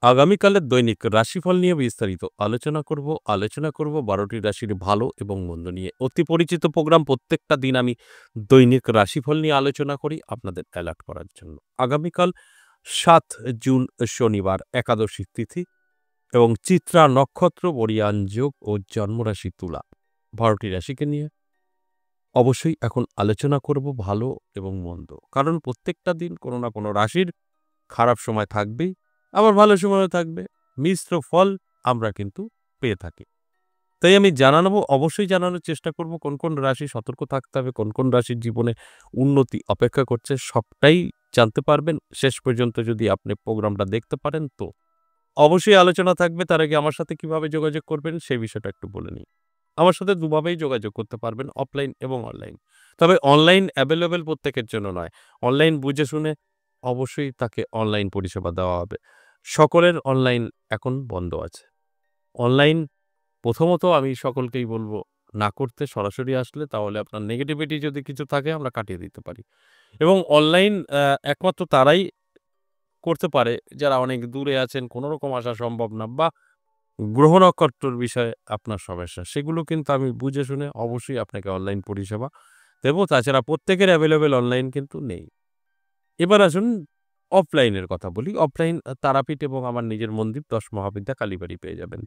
আগামীকালের দৈনিক রাশিফল নিয়ে বিস্তারিত আলোচনা করব ১২টি রাশির ভালো এবং মন্দ নিয়ে। অতি পরিচিত প্রোগ্রাম প্রত্যেকটা দিন আমি দৈনিক রাশিফল নিয়ে আলোচনা করি আপনাদের অ্যালার্ট করার জন্য। আগামীকাল ৭ জুন শনিবার একাদশী তিথি এবং চিত্রা নক্ষত্র, বরিয়ান যোগ ও জন্মরাশি তুলা। ১২টি রাশিকে নিয়ে অবশ্যই এখন আলোচনা করব ভালো এবং মন্দ। কারণ প্রত্যেকটা দিন কোনো না কোনো রাশির খারাপ সময় থাকবেই, আবার ভালো সময়ও থাকবে। মিশ্র ফল আমরা কিন্তু পেয়ে থাকি। তাই আমি অবশ্যই জানানোর চেষ্টা করব কোন, কোন রাশি সতর্ক থাকতে হবে, কোন, কোন রাশির জীবনে উন্নতি অপেক্ষা করছে সবটাই জানতে পারবেন শেষ পর্যন্ত যদি আপনি প্রোগ্রামটা দেখতে পারেন তো। অবশ্যই আলোচনা থাকবে। তার আগে আমার সাথে কিভাবে যোগাযোগ করবেন সেই বিষয়টা একটু বলে নিই। আমার সাথে দুভাবেই যোগাযোগ করতে পারবেন, অফলাইন এবং অনলাইন। তবে অনলাইন অ্যাভেলেবল প্রত্যেকের জন্য নয়। অনলাইন বুঝে শুনে অবশ্যই তাকে অনলাইন পরিষেবা দেওয়া হবে। সকলের অনলাইন এখন বন্ধ আছে। অনলাইন প্রথমত আমি সকলকেই বলব না করতে, সরাসরি আসলে তাহলে আপনার নেগেটিভিটি যদি কিছু থাকে আমরা কাটিয়ে দিতে পারি। এবং অনলাইন একমাত্র তারাই করতে পারে যারা অনেক দূরে আছেন, কোনরকম আসা সম্ভব না বা গ্রহ নক্ষত্রের বিষয়ে আপনার সমস্যা। সেগুলো কিন্তু আমি বুঝে শুনে অবশ্যই আপনাকে অনলাইন পরিষেবা দেব। তাছাড়া প্রত্যেকের অ্যাভেলেবল অনলাইন কিন্তু নেই। এবার আসুন অফলাইনের কথা বলি। অফলাইন তারাপীঠ এবং আমার নিজের মন্দির ১০ মহাবিদ্যা কালীবাড়ি পেয়ে যাবেন।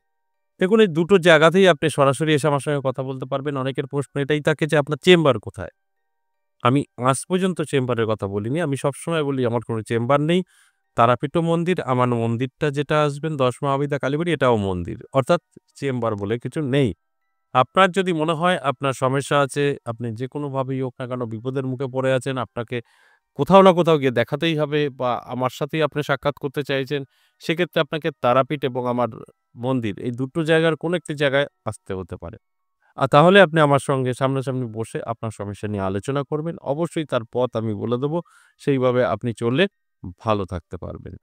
দেখুন এই দুটো জায়গাতেই আপনি সরাসরি এসে আমার সঙ্গে কথা বলতে পারবেন। অনেকের প্রশ্ন এটাই থাকে যে আপনার চেম্বার কোথায়? আমি আজ পর্যন্ত চেম্বারের কথা বলিনি। আমি সবসময় বলি আমার কোনো চেম্বার নেই। তারাপীঠও মন্দির, আমার মন্দিরটা যেটা আসবেন ১০ মহাবিদ্যা কালীবাড়ি এটাও মন্দির। অর্থাৎ চেম্বার বলে কিছু নেই। আপনার যদি মনে হয় আপনার সমস্যা আছে, আপনি যেকোনোভাবেই হোক না কেন বিপদের মুখে পড়ে আছেন, আপনাকে কোথাও না কোথাও গিয়ে দেখাতেই হবে বা আমার সাথেই আপনি সাক্ষাৎ করতে চাইছেন, সেক্ষেত্রে আপনাকে তারাপীঠ এবং আমার মন্দির এই দুটো জায়গার কোনো একটি জায়গায় আসতে হতে পারে। তাহলে আপনি আমার সঙ্গে সামনাসামনি বসে আপনার সমস্যা নিয়ে আলোচনা করবেন। অবশ্যই তার পথ আমি বলে দেব। সেইভাবে আপনি চললে ভালো থাকতে পারবেন।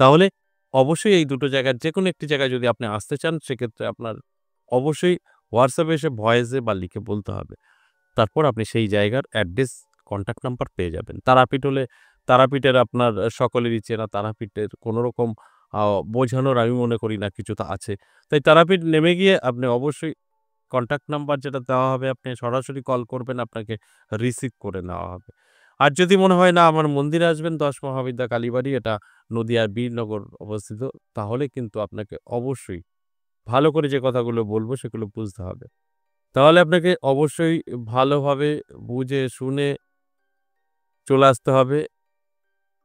তাহলে অবশ্যই এই দুটো জায়গার যেকোনো একটি জায়গায় যদি আপনি আসতে চান, সেক্ষেত্রে আপনার অবশ্যই WhatsApp এ এসে ভয়েসে বা লিখে বলতে হবে। তারপর আপনি সেই জায়গার অ্যাড্রেস, কনট্যাক্ট নাম্বার পেয়ে যাবেন। তারাপীঠ হলে তারাপীঠের আপনার সকলেরই চেনা তারাপীঠের কোনরকম আ বোঝানোর আমি মনে করি না কিছু তো আছে। তাই তারাপীঠ নেমে গিয়ে আপনি অবশ্যই কনট্যাক্ট নাম্বার যেটা দেওয়া হবে আপনি সরাসরি কল করবেন, আপনাকে রিসিভ করে নেওয়া হবে। আর যদি মনে হয় না আমার মন্দিরে আসবেন ১০ মহাবিদ্যা কালীবাড়ি এটা নদীয়ার বীরনগর অবস্থিত, তাহলে কিন্তু আপনাকে অবশ্যই ভালো করে যে কথাগুলো বলব সেগুলো বুঝতে হবে। তাহলে আপনাকে অবশ্যই ভালোভাবে বুঝে শুনে চলে আসতে হবে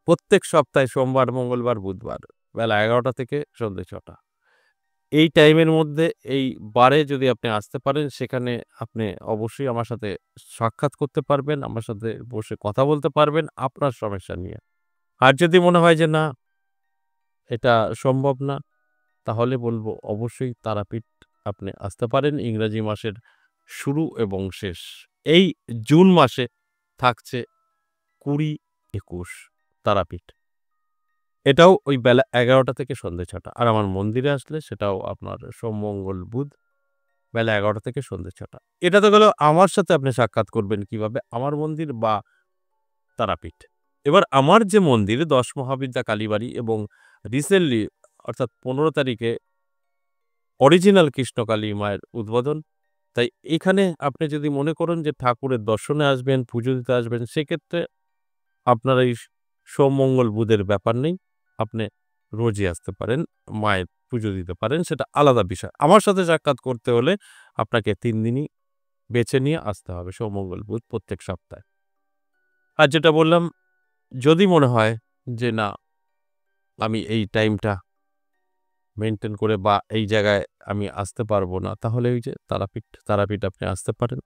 প্রত্যেক সপ্তাহে সোমবার, মঙ্গলবার, বুধবার বেলা ১১টা থেকে সন্ধ্যে ৬টা। এই টাইমের মধ্যে এই বারে যদি আপনি আসতে পারেন সেখানে আপনি অবশ্যই আমার সাথে সাক্ষাৎ করতে পারবেন, আমার সাথে বসে কথা বলতে পারবেন আপনার সমস্যা নিয়ে। আর যদি মনে হয় যে না এটা সম্ভব না তাহলে বলব অবশ্যই তারাপীঠ আপনি আসতে পারেন। ইংরেজি মাসের শুরু এবং শেষ। এই জুন মাসে থাকছে ২০-২১ তারাপীঠ। এটাও ওই বেলা ১১টা থেকে সন্ধ্যে ৬টা। আর আমার মন্দিরে আসলে সেটাও আপনার সোম, মঙ্গল, বুধ বেলা ১১টা থেকে সন্ধ্যে ৬টা। এটা তো গেল আমার সাথে আপনি সাক্ষাৎ করবেন কিভাবে? আমার মন্দির বা তারাপীঠ। এবার আমার যে মন্দির ১০ মহাবিদ্যা কালীবাড়ি এবং রিসেন্টলি অর্থাৎ ১৫ তারিখে অরিজিনাল কৃষ্ণকালী মায়ের উদ্বোধন। তাই এখানে আপনি যদি মনে করেন যে ঠাকুরের দর্শনে আসবেন, পুজো দিতে আসবেন, সেক্ষেত্রে আপনার এই সোম, মঙ্গল, বুধের ব্যাপার নেই। আপনি রোজই আসতে পারেন, মায়ের পুজো দিতে পারেন, সেটা আলাদা বিষয়। আমার সাথে সাক্ষাৎ করতে হলে আপনাকে ৩ দিনই বেছে নিয়ে আসতে হবে। সোম, মঙ্গল, বুধ প্রত্যেক সপ্তাহে। আর যেটা বললাম, যদি মনে হয় যে না আমি এই টাইমটা মেইনটেইন করে বা এই জায়গায় আমি আসতে পারবো না, তাহলে ওই যে তারাপীঠ আপনি আসতে পারেন।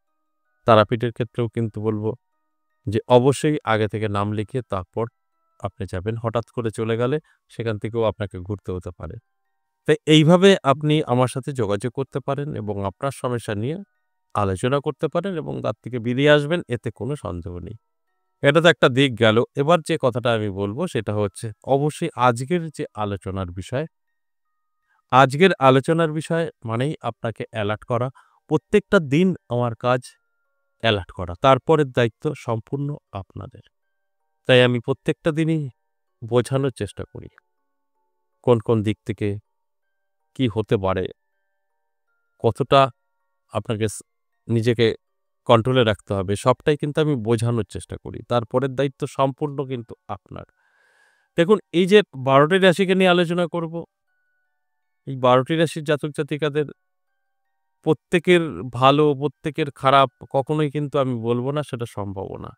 তারাপীঠের ক্ষেত্রেও কিন্তু বলব যে অবশ্যই আগে থেকে নাম লিখিয়ে তারপর আপনি যাবেন। হঠাৎ করে চলে গেলে সেখান থেকেও আপনাকে ঘুরতে হতে পারে। তাই এইভাবে আপনি আমার সাথে যোগাযোগ করতে পারেন এবং আপনার সমস্যা নিয়ে আলোচনা করতে পারেন এবং তার থেকে বেরিয়ে আসবেন এতে কোনো সন্দেহ নেই। এটা তো একটা দিক গেল। এবার যে কথাটা আমি বলব সেটা হচ্ছে অবশ্যই আজকের যে আলোচনার বিষয়, আজকের আলোচনার বিষয় মানেই আপনাকে অ্যালার্ট করা। প্রত্যেকটা দিন আমার কাজ অ্যালার্ট করা। তারপরের দায়িত্ব সম্পূর্ণ আপনাদের। তাই আমি প্রত্যেকটা দিনই বোঝানোর চেষ্টা করি। কোন কোন দিক থেকে কি হতে পারে, কতটা আপনাকে নিজেকে কন্ট্রোলে রাখতে হবে, সবটাই কিন্তু আমি বোঝানোর চেষ্টা করি। তারপরের দায়িত্ব সম্পূর্ণ কিন্তু আপনার। দেখুন, এই যে ১২টি রাশিকে নিয়ে আলোচনা করব, এই ১২টি রাশির জাতক-জাতিকাদের প্রত্যেকের ভালো, প্রত্যেকের খারাপ কখনোই কিন্তু আমি বলব না, সেটা সম্ভবও না।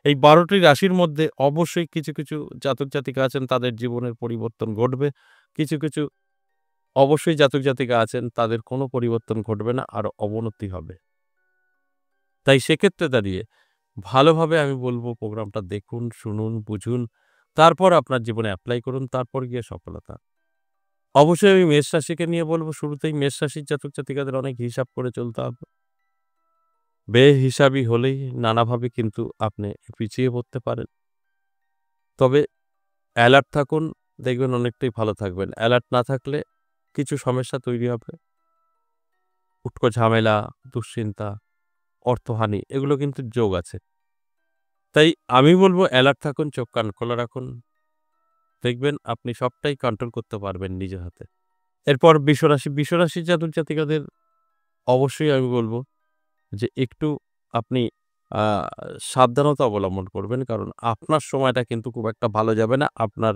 এই ১২টি রাশির মধ্যে অবশ্যই কিছু, কিছু জাতক-জাতিকা আছেন তাদের জীবনের পরিবর্তন ঘটবে। কিছু, কিছু অবশ্যই জাতক-জাতিকা আছেন তাদের কোনো পরিবর্তন ঘটবে না, আরো অবনতি হবে। তাই সেক্ষেত্রে দাঁড়িয়ে ভালোভাবে আমি বলব প্রোগ্রামটা দেখুন, শুনুন, বুঝুন। তারপর আপনার জীবনে এপ্লাই করুন, তারপর গিয়ে সফলতা। অবশ্যই আমি মেষ রাশিকে নিয়ে বলব, শুরুতেই মেষ রাশির জাতক-জাতিকাদের অনেক হিসাব করে চলতে হবে। বেহিসাবি হলেই নানাভাবে কিন্তু আপনি পিছিয়ে পড়তে পারেন। তবে অ্যালার্ট থাকুন, দেখবেন অনেকটাই ভালো থাকবেন। অ্যালার্ট না থাকলে কিছু সমস্যা তৈরি হবে। উটকো ঝামেলা, দুশ্চিন্তা, অর্থহানি এগুলো কিন্তু যোগ আছে। তাই আমি বলব অ্যালার্ট থাকুন, চোখ কান খোলা রাখুন। দেখবেন আপনি সবটাই কন্ট্রোল করতে পারবেন নিজের হাতে। এরপর বিশ্বরাশি, বিশ্বরাশির জাতক-জাতিকাদের অবশ্যই আমি বলব যে একটু আপনি আ সাবধানতা অবলম্বন করবেন। কারণ আপনার সময়টা কিন্তু খুব একটা ভালো যাবে না। আপনার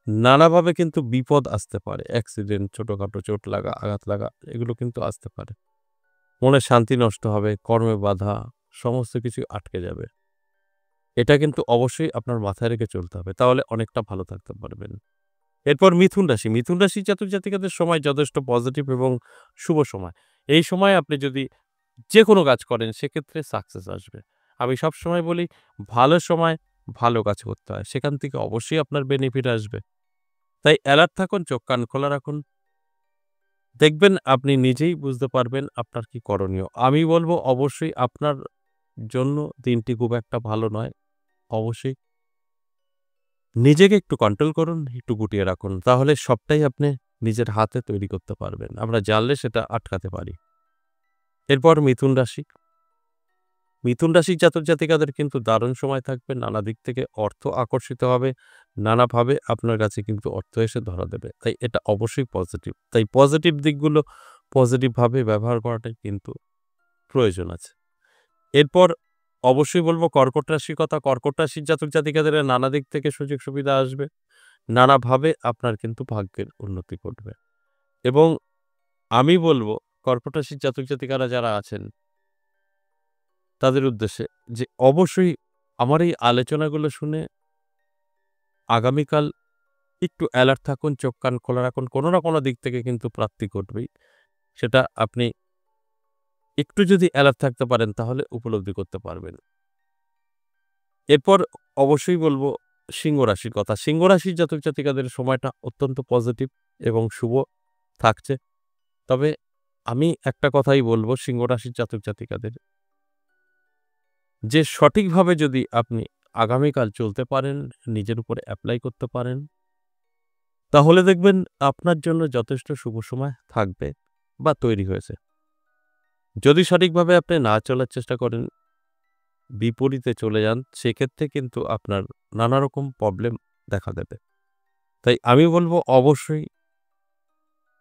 নানাভাবে কিন্তু বিপদ আসতে পারে। অ্যাক্সিডেন্ট, ছোটখাটো চোট লাগা, আঘাত লাগা এগুলো কিন্তু আসতে পারে। মনের শান্তি নষ্ট হবে, কর্মে বাধা, সমস্ত কিছু আটকে যাবে। এটা কিন্তু অবশ্যই আপনার মাথায় রেখে চলতে হবে। তাহলে অনেকটা ভালো থাকতে পারবেন। এরপর মিথুন রাশি। মিথুন রাশির জাতক-জাতিকাদের সময় যথেষ্ট পজিটিভ এবং শুভ সময়। এই সময়ে আপনি যদি যেকোনো কাজ করেন সেক্ষেত্রে সাকসেস আসবে। আমি সবসময় বলি ভালো সময় ভালো কাজ করতে হয়। সেখান থেকে অবশ্যই আপনার বেনিফিট আসবে। তাই অ্যালার্ট থাকুন, চোখ কান খোলা রাখুন। দেখবেন আপনি নিজেই বুঝতে পারবেন আপনার কি করণীয়। আমি বলব অবশ্যই আপনার জন্য দিনটি খুব একটা ভালো নয়। অবশ্যই নিজেকে একটু কন্ট্রোল করুন, একটু গুটিয়ে রাখুন। তাহলে সবটাই আপনি নিজের হাতে তৈরি করতে পারবেন। আমরা জানলে সেটা আটকাতে পারি। এরপর মিথুন রাশি। মিথুন রাশির জাতক-জাতিকাদের কিন্তু দারুণ সময় থাকবে। নানা দিক থেকে অর্থ আকর্ষিত হবে। নানাভাবে আপনার কাছে কিন্তু অর্থ এসে ধরা দেবে। তাই এটা অবশ্যই পজিটিভ। তাই পজিটিভ দিকগুলো পজিটিভভাবে ব্যবহার করাটাই কিন্তু প্রয়োজন আছে। এরপর অবশ্যই বলব কর্কট রাশির কথা। কর্কট রাশির জাতক-জাতিকাদের নানা দিক থেকে সুযোগ সুবিধা আসবে। নানাভাবে আপনার কিন্তু ভাগ্যের উন্নতি ঘটবে। এবং আমি বলব কর্কট রাশির জাতক-জাতিকারা যারা আছেন তাদের উদ্দেশ্যে যে অবশ্যই আমার এই আলোচনাগুলো শুনে আগামীকাল একটু অ্যালার্ট থাকুন, চোখ কান খোলা রাখুন। কোনো না কোনো দিক থেকে কিন্তু প্রাপ্তি ঘটবেই। সেটা আপনি একটু যদি অ্যালার্ট থাকতে পারেন তাহলে উপলব্ধি করতে পারবেন। এরপর অবশ্যই বলব সিংহ রাশির কথা। সিংহ রাশির জাতক-জাতিকাদের সময়টা অত্যন্ত পজিটিভ এবং শুভ থাকছে। তবে আমি একটা কথাই বলব সিংহ রাশির জাতক-জাতিকাদের যে সঠিকভাবে যদি আপনি আগামীকাল চলতে পারেন, নিজের উপরে এপ্লাই করতে পারেন, তাহলে দেখবেন আপনার জন্য যথেষ্ট শুভ সময় থাকবে বা তৈরি হয়েছে। যদি সঠিকভাবে আপনি না চলার চেষ্টা করেন, বিপরীতে চলে যান, সেক্ষেত্রে কিন্তু আপনার নানা রকম প্রবলেম দেখা দেবে। তাই আমি বলব অবশ্যই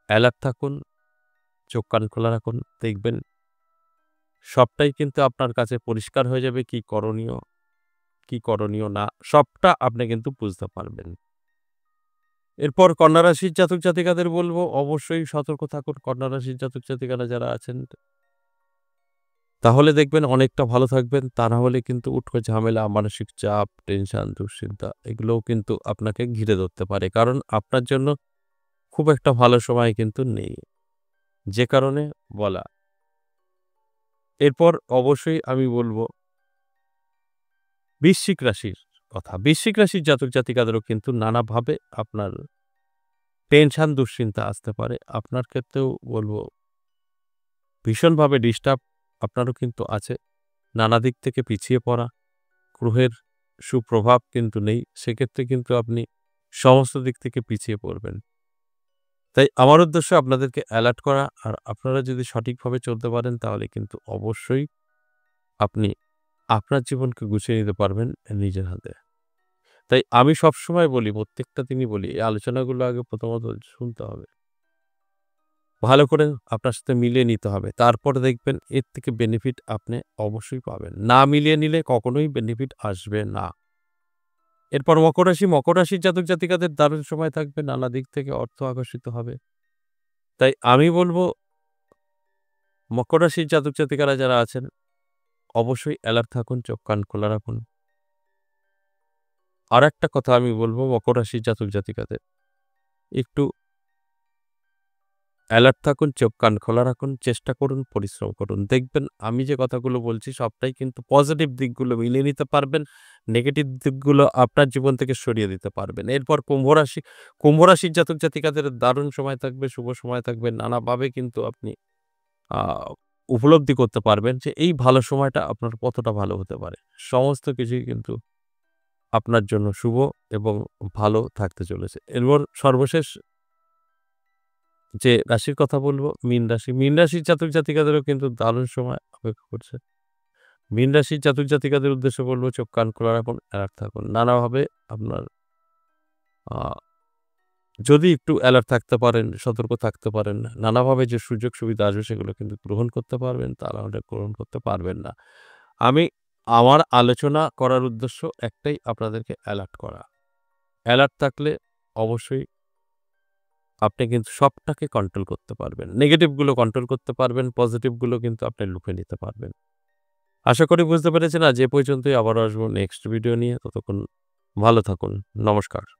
অ্যালার্ট থাকুন, চোখ কান খোলা রাখুন। দেখবেন সবটাই কিন্তু আপনার কাছে পরিষ্কার হয়ে যাবে কি করণীয়, কি করণীয় না, সবটা আপনি কিন্তু বুঝতে পারবেন। এরপর কন্যা রাশির জাতক-জাতিকাদের বলব অবশ্যই সতর্ক থাকুন। কন্যা রাশির জাতক-জাতিকারা যারা আছেন, তাহলে দেখবেন অনেকটা ভালো থাকবেন। তা না হলে কিন্তু উটকো ঝামেলা, মানসিক চাপ, টেনশন, দুশ্চিন্তা এগুলোও কিন্তু আপনাকে ঘিরে ধরতে পারে। কারণ আপনার জন্য খুব একটা ভালো সময় কিন্তু নেই। যে কারণে বলা। এরপর অবশ্যই আমি বলব বৃশ্চিক রাশির কথা। বৃশ্চিক রাশির জাতক-জাতিকাদেরও কিন্তু নানাভাবে আপনার টেনশন, দুশ্চিন্তা আসতে পারে। আপনার ক্ষেত্রেও বলব ভীষণভাবে ডিস্টার্ব আপনারও কিন্তু আছে। নানা দিক থেকে পিছিয়ে পড়া, গ্রহের সুপ্রভাব কিন্তু নেই। সেক্ষেত্রে কিন্তু আপনি সমস্ত দিক থেকে পিছিয়ে পড়বেন। তাই আমার উদ্দেশ্য আপনাদেরকে অ্যালার্ট করা। আর আপনারা যদি সঠিকভাবে চলতে পারেন তাহলে কিন্তু অবশ্যই আপনি আপনার জীবনকে গুছিয়ে নিতে পারবেন নিজের হাতে। তাই আমি সবসময় বলি, প্রত্যেকটা দিনই বলি, এই আলোচনাগুলো আগে প্রথমত শুনতে হবে। ভালো করে আপনার সাথে মিলিয়ে নিতে হবে। তারপরে দেখবেন এর থেকে বেনিফিট আপনি অবশ্যই পাবেন। না মিলিয়ে নিলে কখনোই বেনিফিট আসবে না। এরপর মকর রাশি, মকর রাশির জাতক-জাতিকাদের দারুণ সময় থাকবে। নানা দিক থেকে অর্থ আকর্ষিত হবে। তাই আমি বলব মকর রাশির জাতক-জাতিকারা যারা আছেন অবশ্যই অ্যালার্ট থাকুন, চোখ কান খোলা রাখুন। আরেকটা কথা আমি বলব মকর রাশির জাতক-জাতিকাদের, একটু অ্যালার্ট থাকুন, চোখ কান খোলা রাখুন, চেষ্টা করুন, পরিশ্রম করুন। দেখবেন আমি যে কথাগুলো বলছি সবটাই কিন্তু পজিটিভ দিকগুলো মিলিয়ে নিতে পারবেন। নেগেটিভ দিকগুলো আপনার জীবন থেকে সরিয়ে দিতে পারবেন। এরপর কুম্ভ রাশি, কুম্ভ রাশির জাতক-জাতিকাদের দারুণ সময় থাকবে, শুভ সময় থাকবে। নানাভাবে কিন্তু আপনি আ উপলব্ধি করতে পারবেন যে এই ভালো সময়টা আপনার কতটা ভালো হতে পারে। সমস্ত কিছুই কিন্তু আপনার জন্য শুভ এবং ভালো থাকতে চলেছে। এরপর সর্বশেষ যে রাশির কথা বলব মীন রাশি। মীন রাশির জাতক-জাতিকাদেরও কিন্তু দারুণ সময় অপেক্ষা করছে। মীন রাশির জাতক-জাতিকাদের উদ্দেশ্যে বলব চোখ কান খোলা রাখুন, অ্যালার্ট থাকুন। নানাভাবে আপনার আ যদি একটু অ্যালার্ট থাকতে পারেন, সতর্ক থাকতে পারেন, নানাভাবে যে সুযোগ সুবিধা আসবে সেগুলো কিন্তু গ্রহণ করতে পারবেন, তা নাহলে গ্রহণ করতে পারবেন না। আমি আমার আলোচনা করার উদ্দেশ্য একটাই আপনাদেরকে অ্যালার্ট করা। অ্যালার্ট থাকলে অবশ্যই আপনি কিন্তু সবটাকে কন্ট্রোল করতে পারবেন। নেগেটিভ গুলো কন্ট্রোল করতে পারবেন, পজিটিভ গুলো কিন্তু আপনি লুফে নিতে পারবেন। আশা করি বুঝতে পেরেছেন। আজ এ পর্যন্তই। আবারও আসবো নেক্সট ভিডিও নিয়ে। ততক্ষণ ভালো থাকুন। নমস্কার।